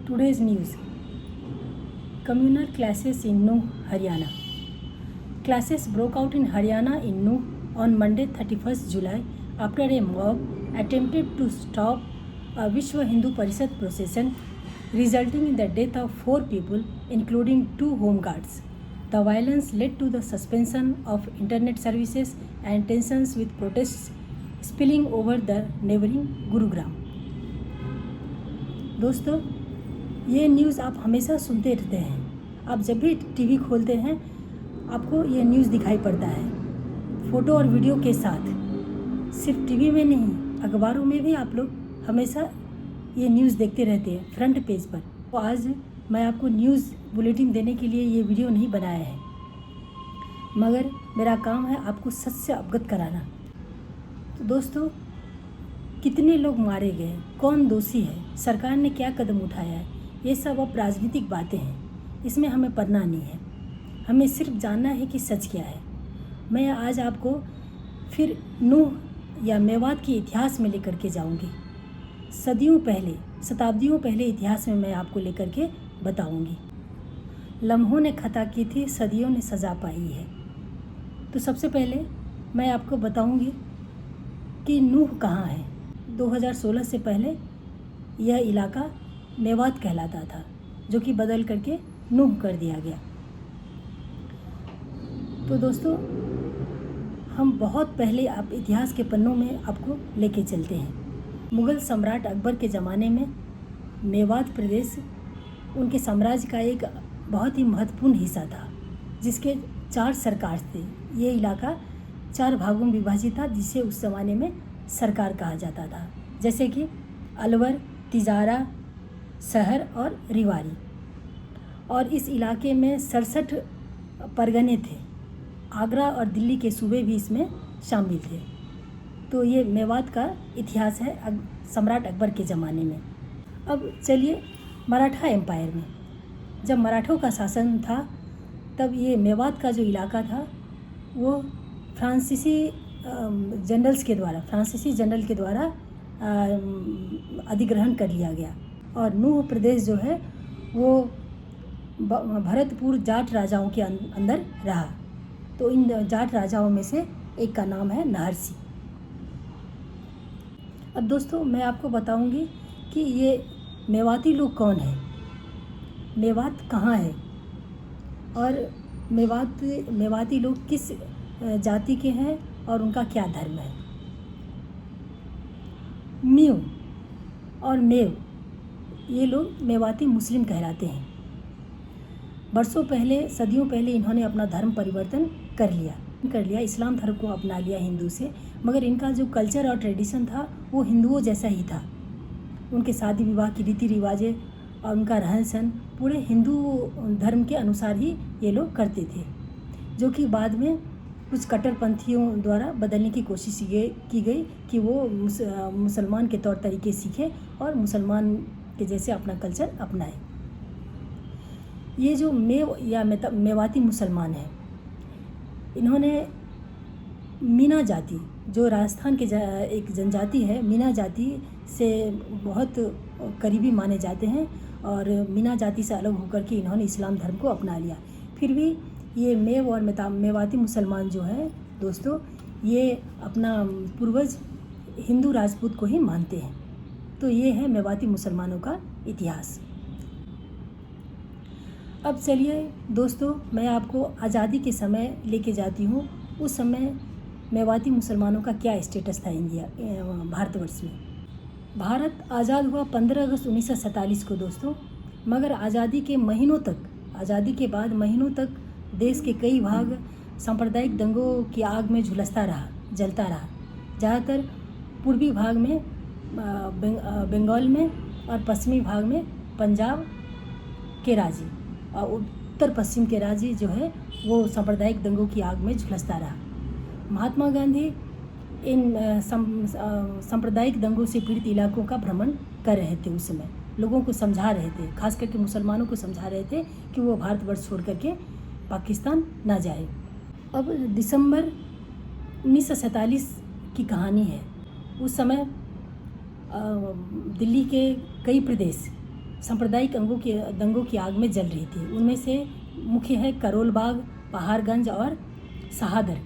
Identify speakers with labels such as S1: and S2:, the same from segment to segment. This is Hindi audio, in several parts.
S1: Today's news. Communal clashes in Nuh, Haryana. Clashes broke out in Haryana in Nuh on Monday 31st July after a mob attempted to stop a Vishwa Hindu Parishad procession, resulting in the death of 4 people, including 2 home guards. The violence led to the suspension of internet services and tensions with protests spilling over the neighboring Gurugram. दोस्तों, ये न्यूज़ आप हमेशा सुनते रहते हैं। आप जब भी टीवी खोलते हैं आपको ये न्यूज़ दिखाई पड़ता है, फ़ोटो और वीडियो के साथ। सिर्फ टीवी में नहीं, अखबारों में भी आप लोग हमेशा ये न्यूज़ देखते रहते हैं फ्रंट पेज पर। तो आज मैं आपको न्यूज़ बुलेटिन देने के लिए ये वीडियो नहीं बनाया है, मगर मेरा काम है आपको सच से अवगत कराना। तो दोस्तों, कितने लोग मारे गए, कौन दोषी है, सरकार ने क्या कदम उठाया है, ये सब अब राजनीतिक बातें हैं। इसमें हमें पढ़ना नहीं है, हमें सिर्फ जानना है कि सच क्या है। मैं आज आपको फिर नूह या मेवात के इतिहास में लेकर के जाऊंगी। सदियों पहले, शताब्दियों पहले इतिहास में मैं आपको लेकर के बताऊंगी। लम्हों ने खता की थी, सदियों ने सज़ा पाई है। तो सबसे पहले मैं आपको बताऊंगी कि नूह कहाँ है। 2016 से पहले यह इलाका मेवात कहलाता था, जो कि बदल करके नूह कर दिया गया। तो दोस्तों, हम बहुत पहले आप इतिहास के पन्नों में आपको लेके चलते हैं। मुग़ल सम्राट अकबर के ज़माने में मेवात प्रदेश उनके साम्राज्य का एक बहुत ही महत्वपूर्ण हिस्सा था, जिसके 4 सरकार थे। ये इलाका 4 भागों में विभाजित था, जिसे उस ज़माने में सरकार कहा जाता था, जैसे कि अलवर, तिजारा, शहर और रिवारी। और इस इलाके में 67 परगने थे। आगरा और दिल्ली के सूबे भी इसमें शामिल थे। तो ये मेवात का इतिहास है सम्राट अकबर के ज़माने में। अब चलिए मराठा एम्पायर में, जब मराठों का शासन था तब ये मेवात का जो इलाका था वो फ्रांसीसी जनरल के द्वारा अधिग्रहण कर लिया गया। और नूह प्रदेश जो है वो भरतपुर जाट राजाओं के अंदर रहा। तो इन जाट राजाओं में से एक का नाम है नहरसी। अब दोस्तों, मैं आपको बताऊंगी कि ये मेवाती लोग कौन है, मेवात कहाँ है और मेवाती लोग किस जाति के हैं और उनका क्या धर्म है। म्यू और मेव, ये लोग मेवाती मुस्लिम कहलाते हैं। बरसों पहले, सदियों पहले इन्होंने अपना धर्म परिवर्तन कर लिया, इस्लाम धर्म को अपना लिया हिंदू से। मगर इनका जो कल्चर और ट्रेडिशन था वो हिंदुओं जैसा ही था। उनके शादी विवाह की रीति रिवाजें और उनका रहन सहन पूरे हिंदू धर्म के अनुसार ही ये लोग करते थे, जो कि बाद में कुछ कट्टरपंथियों द्वारा बदलने की कोशिश की गई कि वो मुसलमान के तौर तरीके सीखे और मुसलमान के जैसे अपना कल्चर अपनाए। ये जो मेव या मेवाती मुसलमान हैं, इन्होंने मीना जाति, जो राजस्थान के एक जनजाति है, मीना जाति से बहुत करीबी माने जाते हैं। और मीना जाति से अलग होकर के इन्होंने इस्लाम धर्म को अपना लिया। फिर भी ये मेव और मेवाती मुसलमान जो है दोस्तों, ये अपना पूर्वज हिंदू राजपूत को ही मानते हैं। तो ये है मेवाती मुसलमानों का इतिहास। अब चलिए दोस्तों, मैं आपको आज़ादी के समय लेके जाती हूँ। उस समय मेवाती मुसलमानों का क्या स्टेटस था भारतवर्ष में। भारत आज़ाद हुआ 15 अगस्त 1947 को दोस्तों। मगर आज़ादी के बाद महीनों तक देश के कई भाग सांप्रदायिक दंगों की आग में जलता रहा। ज़्यादातर पूर्वी भाग में बंगाल में और पश्चिमी भाग में पंजाब के राज्य और उत्तर पश्चिम के राज्य जो है वो सांप्रदायिक दंगों की आग में झुलसता रहा। महात्मा गांधी इन सांप्रदायिक दंगों से पीड़ित इलाकों का भ्रमण कर रहे थे। उस समय लोगों को समझा रहे थे, खास करके मुसलमानों को समझा रहे थे कि वो भारतवर्ष छोड़ करके पाकिस्तान ना जाए। अब दिसंबर 1947 की कहानी है। उस समय दिल्ली के कई प्रदेश सांप्रदायिक दंगों की आग में जल रही थी। उनमें से मुख्य है करोल बाग, पहाड़गंज और शहादर,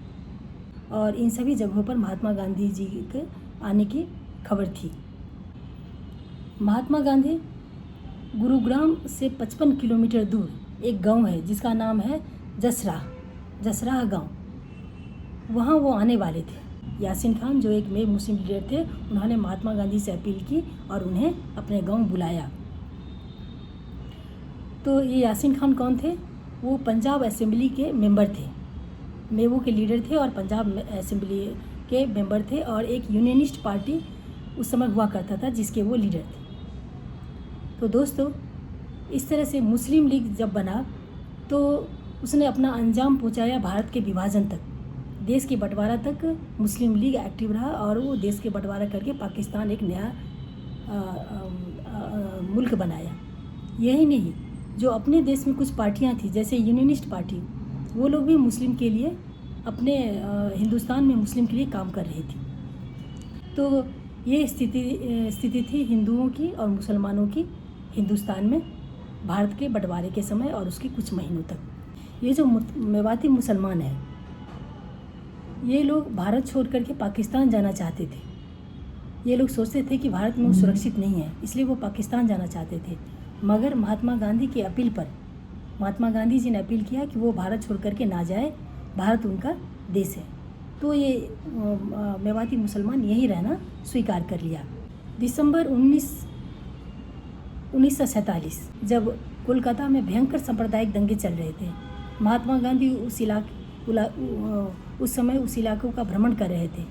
S1: और इन सभी जगहों पर महात्मा गांधी जी के आने की खबर थी। महात्मा गांधी गुरुग्राम से 55 किलोमीटर दूर एक गांव है जिसका नाम है जसराह गांव, वहाँ वो आने वाले थे। यासीन खान जो एक नए मुस्लिम लीडर थे, उन्होंने महात्मा गांधी से अपील की और उन्हें अपने गांव बुलाया। तो ये यासीन खान कौन थे? वो पंजाब असेंबली के मेंबर थे, मेवो के लीडर थे और पंजाब असेंबली के मेंबर थे, और एक यूनियनिस्ट पार्टी उस समय हुआ करता था जिसके वो लीडर थे। तो दोस्तों, इस तरह से मुस्लिम लीग जब बना तो उसने अपना अंजाम पहुंचाया भारत के विभाजन तक, देश के बंटवारा तक मुस्लिम लीग एक्टिव रहा, और वो देश के बंटवारा करके पाकिस्तान एक नया मुल्क बनाया। यही नहीं, जो अपने देश में कुछ पार्टियां थी जैसे यूनियनिस्ट पार्टी, वो लोग भी मुस्लिम के लिए अपने हिंदुस्तान में मुस्लिम के लिए काम कर रही थी। तो ये स्थिति थी हिंदुओं की और मुसलमानों की हिंदुस्तान में भारत के बंटवारे के समय और उसके कुछ महीनों तक। ये जो मेवाती मुसलमान हैं, ये लोग भारत छोड़ करके पाकिस्तान जाना चाहते थे। ये लोग सोचते थे कि भारत में वो सुरक्षित नहीं है, इसलिए वो पाकिस्तान जाना चाहते थे। मगर महात्मा गांधी की अपील पर महात्मा गांधी जी ने अपील किया कि वो भारत छोड़ करके ना जाए, भारत उनका देश है। तो ये मेवाती मुसलमान यहीं रहना स्वीकार कर लिया। दिसंबर 1947 जब कोलकाता में भयंकर सांप्रदायिक दंगे चल रहे थे, महात्मा गांधी उस समय उस इलाकों का भ्रमण कर रहे थे,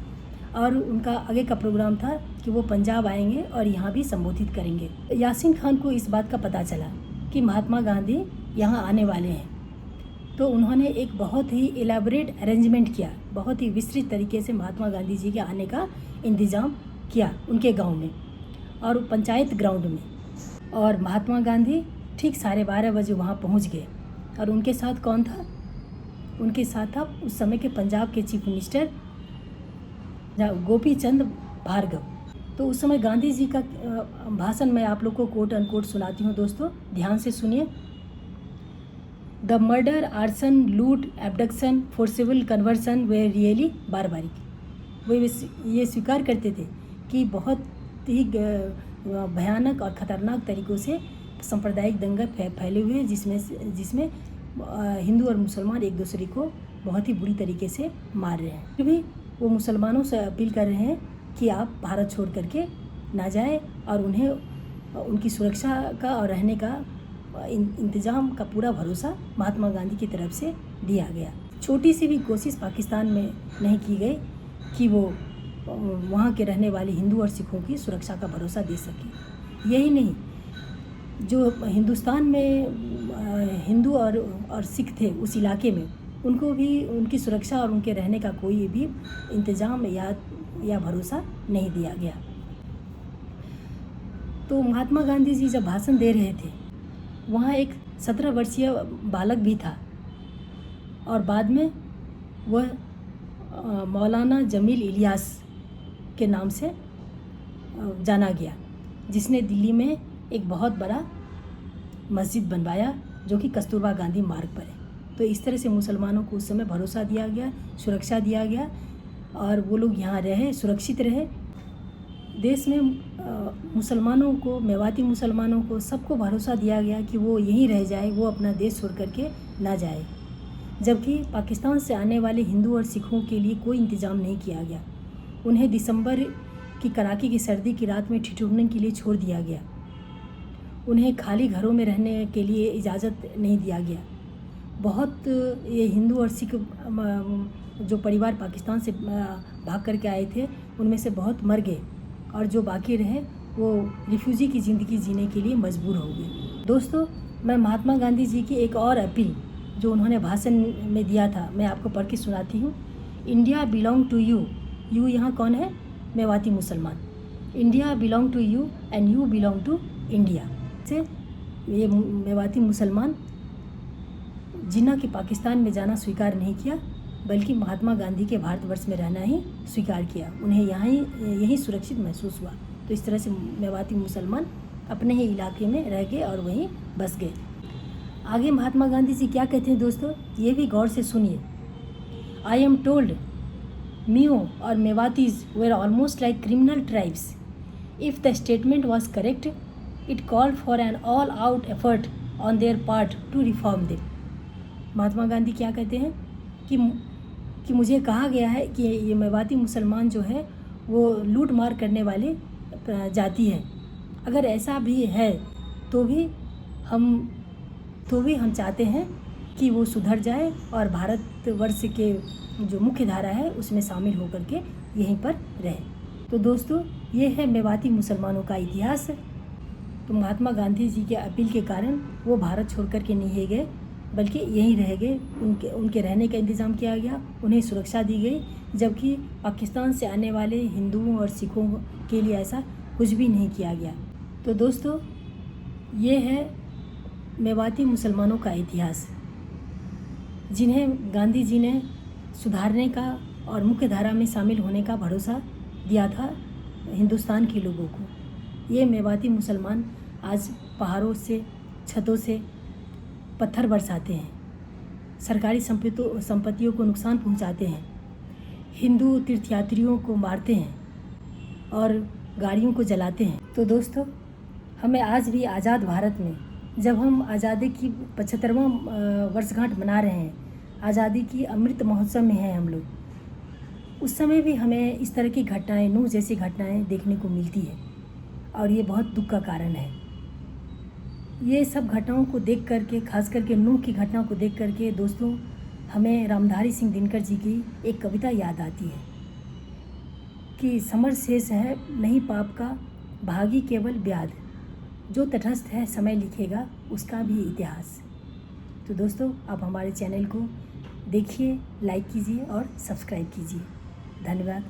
S1: और उनका आगे का प्रोग्राम था कि वो पंजाब आएंगे और यहाँ भी संबोधित करेंगे। यासीन खान को इस बात का पता चला कि महात्मा गांधी यहाँ आने वाले हैं, तो उन्होंने एक बहुत ही एलैबोरेट अरेंजमेंट किया, बहुत ही विस्तृत तरीके से महात्मा गांधी जी के आने का इंतज़ाम किया उनके गांव में और पंचायत ग्राउंड में। और महात्मा गांधी ठीक 12:30 बजे वहाँ पहुँच गए। और उनके साथ कौन था? उनके साथ था उस समय के पंजाब के चीफ मिनिस्टर गोपी चंद भार्गव। तो उस समय गांधी जी का भाषण मैं आप लोग को कोट अनकोट सुनाती हूँ दोस्तों, ध्यान से सुनिए। द मर्डर, आर्सन, लूट, एब्डक्शन, फोर्सेबल कन्वर्सन वे रियली बारबारिक। वो ये स्वीकार करते थे कि बहुत ही भयानक और ख़तरनाक तरीक़ों से सांप्रदायिक दंगे फैले हुए हैं, जिसमें हिंदू और मुसलमान एक दूसरे को बहुत ही बुरी तरीके से मार रहे हैं। फिर भी वो मुसलमानों से अपील कर रहे हैं कि आप भारत छोड़ करके ना जाए, और उन्हें उनकी सुरक्षा का और रहने का इंतज़ाम का पूरा भरोसा महात्मा गांधी की तरफ से दिया गया। छोटी सी भी कोशिश पाकिस्तान में नहीं की गई कि वो वहाँ के रहने वाले हिंदू और सिखों की सुरक्षा का भरोसा दे सके। यही नहीं, जो हिंदुस्तान में हिंदू और सिख थे उस इलाके में, उनको भी उनकी सुरक्षा और उनके रहने का कोई भी इंतज़ाम या भरोसा नहीं दिया गया। तो महात्मा गांधी जी जब भाषण दे रहे थे, वहाँ एक 17 वर्षीय बालक भी था, और बाद में वह मौलाना जमील इलियास के नाम से जाना गया, जिसने दिल्ली में एक बहुत बड़ा मस्जिद बनवाया जो कि कस्तूरबा गांधी मार्ग पर है। तो इस तरह से मुसलमानों को उस समय भरोसा दिया गया, सुरक्षा दिया गया, और वो लोग यहाँ रहे, सुरक्षित रहे। देश में मुसलमानों को, मेवाती मुसलमानों को, सबको भरोसा दिया गया कि वो यहीं रह जाए, वो अपना देश छोड़ करके ना जाए। जबकि पाकिस्तान से आने वाले हिंदू और सिखों के लिए कोई इंतज़ाम नहीं किया गया। उन्हें दिसंबर की कड़ाके की सर्दी की रात में ठिठुरने के लिए छोड़ दिया गया। उन्हें खाली घरों में रहने के लिए इजाज़त नहीं दिया गया। बहुत ये हिंदू और सिख जो परिवार पाकिस्तान से भाग करके आए थे, उनमें से बहुत मर गए, और जो बाकी रहे वो रिफ्यूजी की ज़िंदगी जीने के लिए मजबूर हो गए। दोस्तों, मैं महात्मा गांधी जी की एक और अपील जो उन्होंने भाषण में दिया था, मैं आपको पढ़ के सुनाती हूँ। India belong to you. You यहाँ कौन है? मेवाती मुसलमान। India belong to you and you belong to India. So ये मेवाती मुसलमान जिन्ना कि पाकिस्तान में जाना स्वीकार नहीं किया, बल्कि महात्मा गांधी के भारतवर्ष में रहना ही स्वीकार किया। उन्हें यहीं सुरक्षित महसूस हुआ। तो इस तरह से मेवाती मुसलमान अपने ही इलाके में रह गए और वहीं बस गए। आगे महात्मा गांधी जी क्या कहते हैं दोस्तों, ये भी गौर से सुनिए। आई एम टोल्ड मियो और Mewatis were almost like criminal tribes. If the statement was correct it called for an all out effort on their part to reform them. Mahatma Gandhi क्या कहते हैं कि मुझे कहा गया है कि ये मेवाती मुसलमान जो है वो लूट मार करने वाले जाति है। अगर ऐसा भी है तो भी हम चाहते हैं कि वो सुधर जाए और भारतवर्ष के जो मुख्य धारा है उसमें शामिल होकर के यहीं पर रहे। तो दोस्तों ये है मेवाती मुसलमानों का इतिहास। तो महात्मा गांधी जी के अपील के कारण वो भारत छोड़ कर के नहीं गए बल्कि यहीं रह गए। उनके रहने का इंतज़ाम किया गया, उन्हें सुरक्षा दी गई, जबकि पाकिस्तान से आने वाले हिंदुओं और सिखों के लिए ऐसा कुछ भी नहीं किया गया। तो दोस्तों ये है मेवाती मुसलमानों का इतिहास, जिन्हें गांधी जी ने सुधारने का और मुख्य धारा में शामिल होने का भरोसा दिया था हिंदुस्तान के लोगों को। ये मेवाती मुसलमान आज पहाड़ों से, छतों से पत्थर बरसाते हैं, सरकारी संपत्तियों को नुकसान पहुंचाते हैं, हिंदू तीर्थयात्रियों को मारते हैं और गाड़ियों को जलाते हैं। तो दोस्तों हमें आज भी आज़ाद भारत में, जब हम आज़ादी की 75वां वर्षगांठ मना रहे हैं, आज़ादी की अमृत महोत्सव में हैं हम लोग, उस समय भी हमें इस तरह की घटनाएं, नूह जैसी घटनाएं देखने को मिलती है और ये बहुत दुख का कारण है। ये सब घटनाओं को देख करके, खास करके नूह की घटना को देख करके दोस्तों हमें रामधारी सिंह दिनकर जी की एक कविता याद आती है कि समर शेष है नहीं पाप का, भागी केवल व्याध, जो तटस्थ है समय लिखेगा उसका भी इतिहास। तो दोस्तों आप हमारे चैनल को देखिए, लाइक कीजिए और सब्सक्राइब कीजिए। धन्यवाद।